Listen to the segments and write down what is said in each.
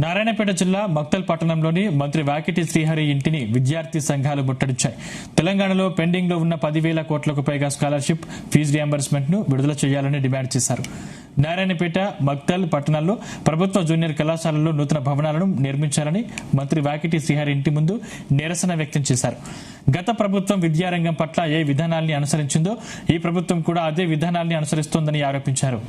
నారాయణపేట జిల్లా మక్తల్ పట్టణంలోని మంత్రి వాకిటి శ్రీహరి ఇంటిని విద్యార్థి సంఘాలు ముట్టడించాయి. తెలంగాణలో పెండింగ్ లో ఉన్న 10,000 కోట్లకు పైగా స్కాలర్షిప్ ఫీజు రియంబర్స్మెంట్ ను విడుదల చేయాలని డిమాండ్ చేశారు. నారాయణపేట, మక్తల్ పట్టణాల్లో ప్రభుత్వ జూనియర్ కళాశాలల్లో నూతన భవనాలను నిర్మించాలని మంత్రి వాకిటి శ్రీహరి ఇంటి ముందు నిరసన వ్యక్తం చేశారు. గత ప్రభుత్వం విద్యారంగం పట్ల ఏ విధానాల్ని అనుసరించిందో ఈ ప్రభుత్వం కూడా అదే విధానాల్ని అనుసరిస్తోందని ఆరోపించారు.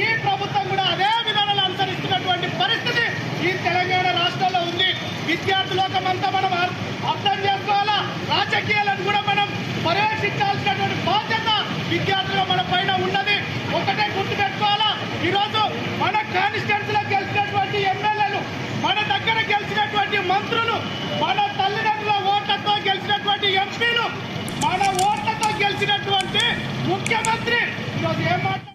ఈ ప్రభుత్వం కూడా అదే విధానాలు అనుసరిస్తున్నటువంటి పరిస్థితి ఈ తెలంగాణ రాష్ట్రంలో ఉంది. విద్యార్థి లోకమంతా మనం అర్థం చేసుకోవాలా. రాజకీయాలను కూడా మనం పర్యవేక్షించాల్సినటువంటి బాధ్యత విద్యార్థులు మన పైన ఉన్నది. ఒకటే గుర్తుపెట్టుకోవాలా, ఈరోజు మన కాన్స్టిట్యూన్సీలో గెలిచినటువంటి ఎమ్మెల్యేలు, మన దగ్గర గెలిచినటువంటి మంత్రులు, మన తల్లిదండ్రుల ఓట్లతో గెలిచినటువంటి ఎంపీలు, మన ఓట్లతో గెలిచినటువంటి ముఖ్యమంత్రి ఈరోజు ఏం